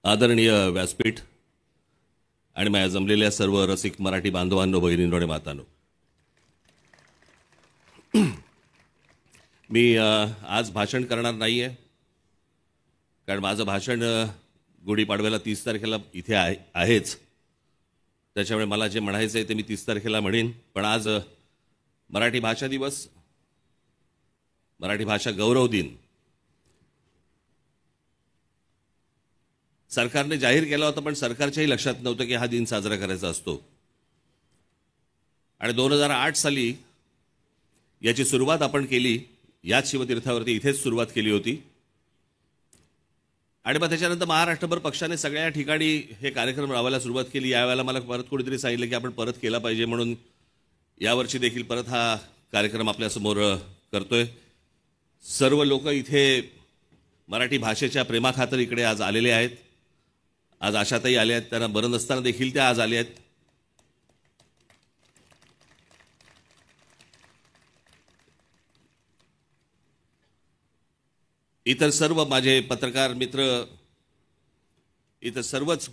आदरणीय व्यासपीठ आणि माझ्या जमलेल्या सर्व रसिक मराठी बांधवांनो, भगिनींनो आणि मातांनो, मी आज भाषण करणार नाही आहे, कारण माझं भाषण गुढीपाडव्याला 30 तारखेला इथे आहेच. त्याच्यामुळे मला जे म्हणायचं आहे ते मी 30 तारखेला म्हणेन. पण आज मराठी भाषा दिवस, मराठी भाषा गौरव दिन सरकारने जाहीर केला होता, पण सरकारच्याही लक्षात नव्हतं की हा दिन साजरा करायचा असतो. आणि 2008 साली याची सुरुवात आपण केली, याच शिवतीर्थावरती इथेच सुरुवात केली होती. आणि मग त्याच्यानंतर महाराष्ट्रभर पक्षाने सगळ्या ठिकाणी हे कार्यक्रम राबवायला सुरुवात केली. यावेळेला मला परत कोणीतरी सांगितलं की आपण परत केला पाहिजे, म्हणून यावर्षी देखील परत हा कार्यक्रम आपल्यासमोर करतोय. सर्व लोक इथे मराठी भाषेच्या प्रेमाखातर इकडे आज आलेले आहेत. आज आशाताई आल्या आहेत, त्यांना बरं नसताना देखील त्या आज आल्या आहेत. इतर सर्व माझे पत्रकार मित्र, इतर सर्वच,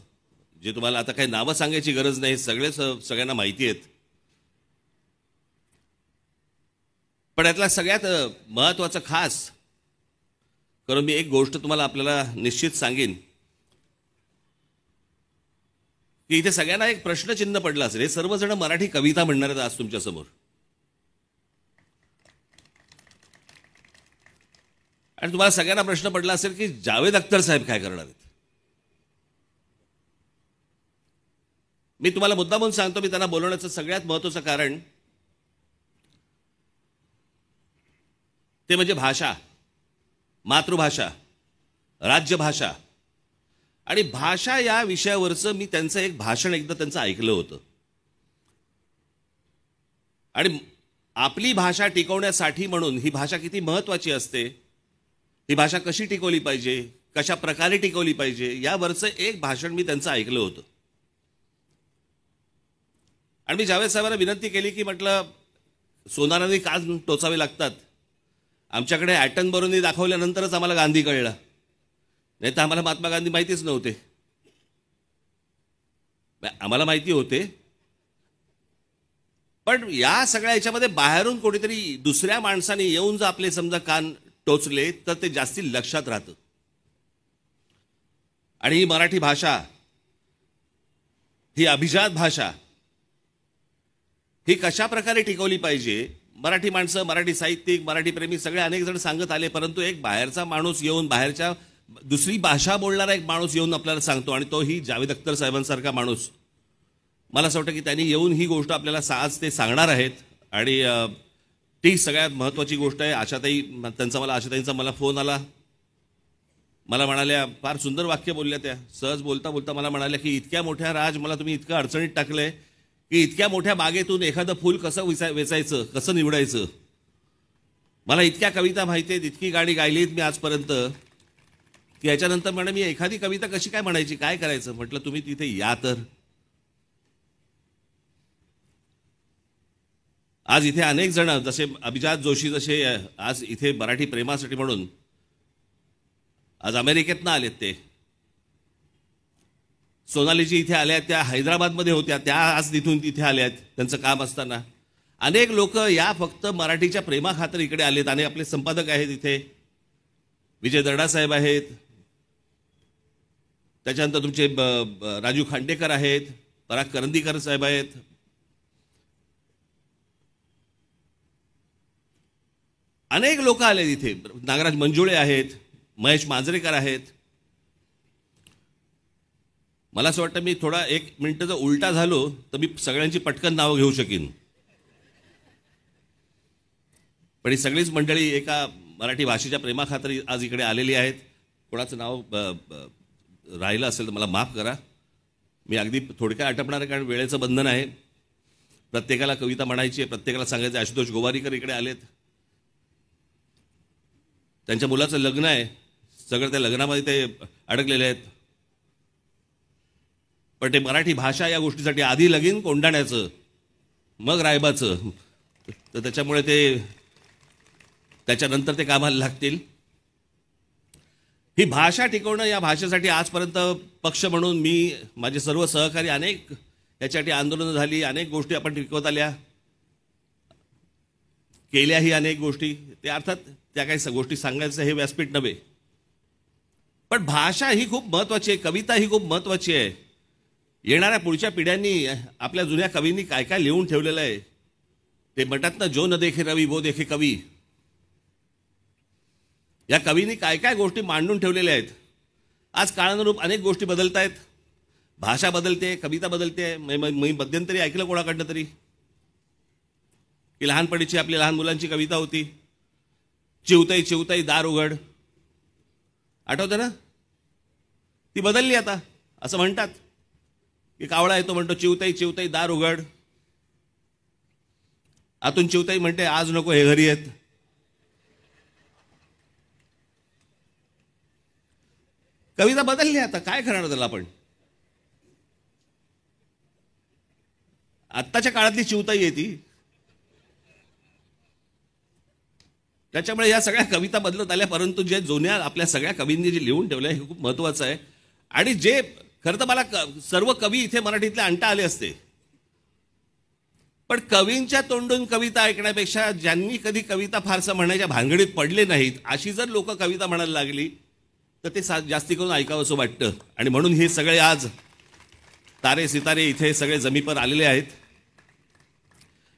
जे तुम्हाला आता काही नावं सांगायची गरज नाही, सगळ्यांना माहिती आहेत. पण यातला सगळ्यात महत्त्वाचं खास करून मी एक गोष्ट तुम्हाला आपल्याला निश्चित सांगेन की इथे सगळ्यांना एक प्रश्नचिन्ह पडलं असेल. हे सर्वजण मराठी कविता म्हणणार आहेत आज तुमच्यासमोर, आणि तुम्हाला सगळ्यांना प्रश्न पडला असेल की जावेद अख्तर साहेब काय करणार आहेत. मी तुम्हाला मुद्दामून सांगतो, मी त्यांना बोलवण्याचं सगळ्यात महत्त्वाचं कारण ते म्हणजे भाषा, मातृभाषा, राज्यभाषा आणि भाषा या विषयावरचं मी त्यांचं एक भाषण एकदा त्यांचं ऐकलं होतं. आणि आपली भाषा टिकवण्यासाठी म्हणून ही भाषा किती महत्त्वाची असते, ही भाषा कशी टिकवली पाहिजे, कशा प्रकारे टिकवली पाहिजे, यावरचं एक भाषण मी त्यांचं ऐकलं होतं. आणि मी जावेद साहेबांना विनंती केली की म्हटलं, सोनारांनी का टोचावे लागतात, आमच्याकडे ॲटनबरोनी दाखवल्यानंतरच आम्हाला गांधी कळलं, नाही तर आम्हाला महात्मा गांधी माहितीच नव्हते. आम्हाला माहिती होते, पण या सगळ्या याच्यामध्ये बाहेरून कोणीतरी दुसऱ्या माणसाने येऊन जर आपले समजा कान टोचले तर ते जास्ती लक्षात राहतं. आणि ही मराठी भाषा, ही अभिजात भाषा, ही कशा प्रकारे टिकवली पाहिजे, मराठी माणसं, मराठी साहित्यिक, मराठी प्रेमी सगळे अनेक जण सांगत आले, परंतु एक बाहेरचा माणूस येऊन, बाहेरच्या दुसरी भाषा बोलणारा एक माणूस येऊन आपल्याला सांगतो, आणि तो ही जावेद अख्तर साहेबांसारखा माणूस. मला असं वाटतं की त्यांनी येऊन ही गोष्ट आपल्याला आज ते सांगणार आहेत. आणि ती सगळ्यात महत्त्वाची गोष्ट आहे. आशाताईंचा मला फोन आला, मला म्हणाल्या, फार सुंदर वाक्य बोलल्या त्या, सहज बोलता बोलता मला म्हणाल्या की इतक्या मोठ्या राज, मला तुम्ही इतकं अडचणीत टाकलंय की इतक्या मोठ्या बागेतून एखादं फूल कसं वेचायचं, कसं निवडायचं. मला इतक्या कविता माहिती आहेत, इतकी गाणी गायलीत मी आजपर्यंत, की याच्यानंतर म्हणे मी एखादी कविता कशी काय म्हणायची, काय करायचं. म्हटलं तुम्ही तिथे या तर. आज इथे अनेक जण, जसे अभिजात जोशी जसे आज इथे मराठी प्रेमासाठी म्हणून आज अमेरिकेतनं आलेत, ते सोनालीजी इथे आल्या, त्या हैदराबादमध्ये होत्या, त्या आज तिथून तिथे आल्यात त्यांचं काम असताना. अनेक लोक या फक्त मराठीच्या प्रेमाखातर इकडे आलेत. आणि आपले संपादक आहेत इथे, विजय दर्डा साहेब आहेत, त्याच्यानंतर तुमचे राजू खांडेकर आहेत, पराग करंदीकर साहेब आहेत, अनेक लोक आले इथे, नागराज मंजुळे आहेत, महेश मांजरेकर आहेत. मला असं वाटतं मी थोडा 1 मिनिट जर उलटा झालो तर मी सगळ्यांची पटकन नावं घेऊ शकीन, पण ही सगळीच मंडळी एका मराठी भाषेच्या प्रेमाखातर आज इकडे आलेली आहेत. कोणाचं नाव राहिलं असेल तर मला माफ करा. मी अगदी थोडक्यात आटपणार आहे, कारण वेळेचं बंधन आहे. प्रत्येकाला कविता म्हणायची आहे, प्रत्येकाला सांगायचं. आशुतोष गोवारीकर इकडे आलेत, त्यांच्या मुलाचं लग्न आहे, सगळं त्या लग्नामध्ये ते अडकलेले आहेत. पण ते मराठी भाषा या गोष्टीसाठी आधी लगीन कोंडाण्याचं, मग रायबाचं, तर त्याच्यामुळे ते त्याच्यानंतर ते कामाला लागतील. ही भाषा टिकवणं, या भाषेसाठी आजपर्यंत पक्ष म्हणून मी, माझे सर्व सहकारी अनेक याच्यासाठी आंदोलनं झाली, अनेक गोष्टी आपण टिकवत आल्या, केल्याही अनेक गोष्टी. ते अर्थात त्या काही गोष्टी सांगायचं हे व्यासपीठ नव्हे, पण भाषा ही खूप महत्वाची आहे, कविता ही खूप महत्वाची आहे. येणाऱ्या पुढच्या पिढ्यांनी आपल्या जुन्या कवींनी काय काय लिहून ठेवलेलं आहे. ते म्हणतात ना, जो न देखे रवी वो देखे कवी. या कवींनी काय काय गोष्टी मांडून ठेवलेल्या आहेत. आज काळानुरूप अनेक गोष्टी बदलत आहेत, भाषा बदलते, कविता बदलते. मी मध्यंतरी ऐकलं कोणाकडनं तरी की लहानपणीची आपली लहान मुलांची कविता होती, चिवताई चिवताई दार उघड. आठवतं ना? ती बदलली आता. असं म्हणतात की कावळा येतो, म्हणतो चिवताई चिवताई दार उघड. आतून चिवताई म्हणते आज नको, हे घरी येत. कविता बदलली आता, काय करणार त्याला आपण. आत्ताच्या काळातली चिवताई आहे ती. त्याच्यामुळे या सगळ्या कविता बदलत आल्या, परंतु जे जुन्या आपल्या सगळ्या कवींनी जे लिहून ठेवलं हे खूप महत्वाचं आहे. आणि जे खरं तर मला सर्व कवी इथे मराठीतले आणता आले असते, पण कवींच्या तोंडून कविता ऐकण्यापेक्षा ज्यांनी कधी कविता फारसं म्हणायच्या भानगडीत पडले नाहीत अशी जर लोक कविता म्हणायला लागली तर ते जास्ती करून ऐकावं असं वाटतं. आणि म्हणून हे सगळे आज तारे सितारे इथे सगळे जमीपर आलेले आहेत.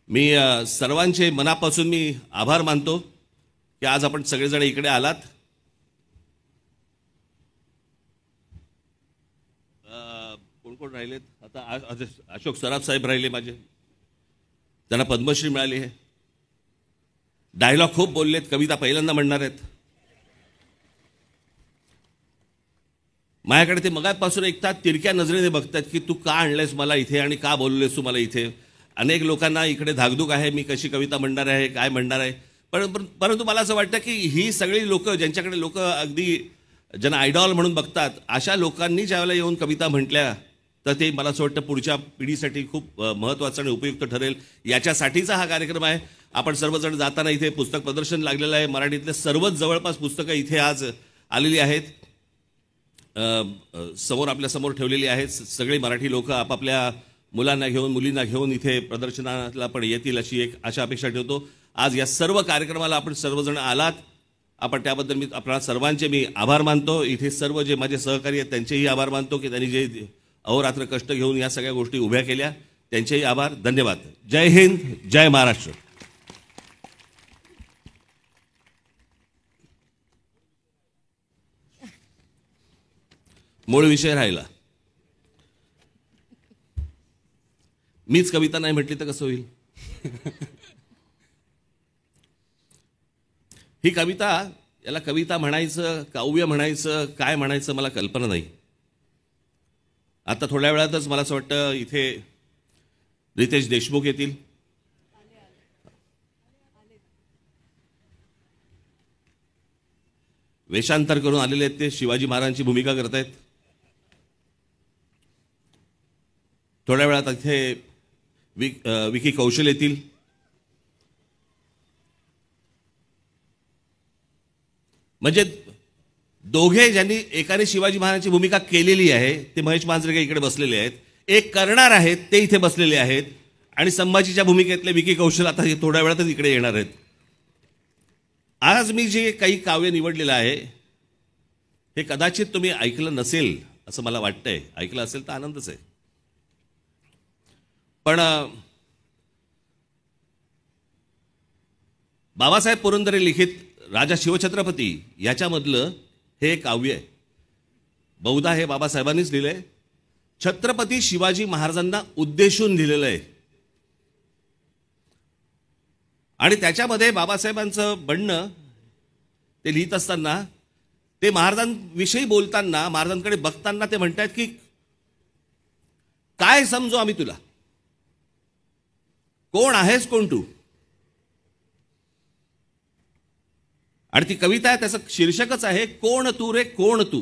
मी सर्वांचे मनापासून मी आभार मानतो की आज आपण सगळेजण इकडे आलात. कोण कोण राहिलेत आता? अशोक सराफ साहेब राहिले माझे, त्यांना पद्मश्री मिळाली आहे. डायलॉग खूप बोललेत, कविता पहिल्यांदा म्हणणार आहेत. माझ्याकडे ते मगापासून ऐकतात, तिरक्या नजरेने बघतात की तू का आणलंयस मला इथे आणि का बोललेस तू मला इथे. अनेक लोकांना इकडे धाकधूक आहे, मी कशी कविता म्हणणार आहे, काय म्हणणार आहे. परंतु मला असं वाटतं की ही सगळी लोक, ज्यांच्याकडे लोक अगदी ज्यांना आयडॉल म्हणून बघतात, अशा लोकांनी ज्यावेळेला येऊन कविता म्हटल्या तर ते मला असं वाटतं पुढच्या पिढीसाठी खूप महत्त्वाचं आणि उपयुक्त ठरेल. याच्यासाठीचा हा कार्यक्रम आहे. आपण सर्वजण जाताना इथे पुस्तक प्रदर्शन लागलेलं आहे. मराठीतले सर्वच जवळपास पुस्तकं इथे आज आलेली आहेत, समोर आपल्यासमोर ठेवलेली आहेत. सगळे मराठी लोक आपापल्या मुलांना घेऊन, मुलींना घेऊन इथे प्रदर्शनाला पण येतील अशी एक आशा अपेक्षा ठेवतो. आज या सर्व कार्यक्रमाला आपण सर्वजण आलात, आपण त्याबद्दल मी आपल्या सर्वांचे मी आभार मानतो. इथे सर्व जे माझे सहकारी आहेत त्यांचेही आभार मानतो की त्यांनी जे अहोरात्र कष्ट घेऊन या सगळ्या गोष्टी उभ्या केल्या, त्यांचेही आभार. धन्यवाद. जय हिंद, जय महाराष्ट्र. मूळ विषय राहिला. मीच कविता नाही म्हटली तर कसं होईल. ही कविता, याला कविता म्हणायचं, काव्य म्हणायचं, काय म्हणायचं मला कल्पना नाही. आता थोड्या वेळातच मला असं वाटतं इथे रितेश देशमुख येतील. वेषांतर करून आलेले आहेत, ते शिवाजी महाराजांची भूमिका करत आहेत. थोड्या वेळात इथे विकी कौशल येतील. म्हणजे दोघे ज्यांनी एकाने शिवाजी महाराजांची भूमिका केलेली आहे ते महेश मांजरेकर इकडे बसलेले आहेत, एक करणार आहेत ते इथे बसलेले आहेत, आणि संभाजीच्या भूमिकेतले विकी कौशल आता थोड्या वेळातच इकडे येणार आहेत. आज मी जे काही काव्य निवडलेलं आहे हे कदाचित तुम्ही ऐकलं नसेल असं मला वाटतंय. ऐकलं असेल तर आनंदच आहे. पण बाबासाहेब पुरंदरे लिखित राजा शिवछत्रपती याच्यामधलं हे काव्य आहे. बहुधा हे बाबासाहेबांनीच लिहिलंय. छत्रपती शिवाजी महाराजांना उद्देशून लिहिलेलं आहे. आणि त्याच्यामध्ये बाबासाहेबांचं म्हणणं ते लिहित असताना, ते महाराजांविषयी बोलताना, महाराजांकडे बघताना ते म्हणतात की काय समजू आम्ही तुला, कोण आहेस कोण तू. आणि ती कविता आहे, त्याचं शीर्षकच आहे कोण तू रे कोण तू.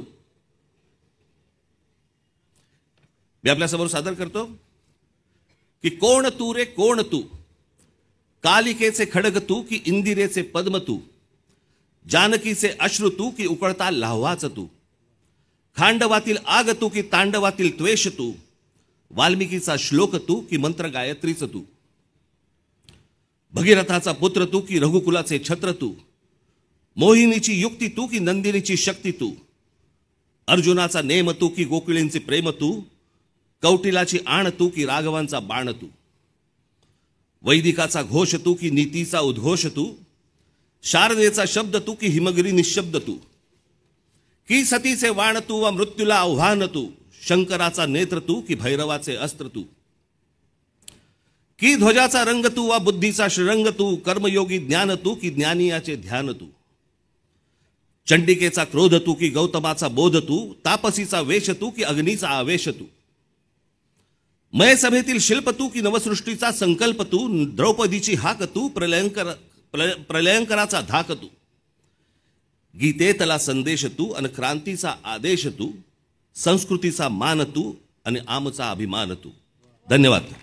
मी आपल्यासमोर सादर करतो की कोण तू रे कोण तू, कालिकेचे खडग तू की इंदिरेचे पद्म तू, जानकीचे अश्रू तू की उकळता लाव्हाच तू, खांडवातील आग तू की तांडवातील त्वेष तू, वाल्मिकीचा श्लोक तू की मंत्र गायत्रीच तू, भगीरथाचा पुत्र तू की रघुकुलाचे छत्र तू, मोहिनीची युक्ती तू की नंदिनीची शक्ती तू, अर्जुनाचा नेम तू की गोकुळींचे प्रेम तू, कौटिलाची आण तू की राघवांचा बाण तू, वैदिकाचा घोष तू की नीतीचा उद्घोष तू, शारदेचा शब्द तू की हिमगिरी निशब्द तू, की सतीचे वाण तू व मृत्यूला आव्हान तू, शंकराचा नेत्र तू की भैरवाचे अस्त्र तू, की ध्वजाचा रंग तू वा बुद्धीचा श्रीरंग तू, कर्मयोगी ज्ञान तू की ज्ञानियाचे ध्यान तू, चंडिकेचा क्रोध तू की गौतमाचा बोध तू, तापसीचा वेश तू की अग्नीचा आवेश तू, मय सभेतील शिल्प तू की नवसृष्टीचा संकल्प तू, द्रौपदीची हाक तू प्रलयंकराचा धाक तू, गीतेतला संदेश तू आणि क्रांतीचा आदेश तू, संस्कृतीचा मान तू आणि आमचा अभिमान तू. धन्यवाद.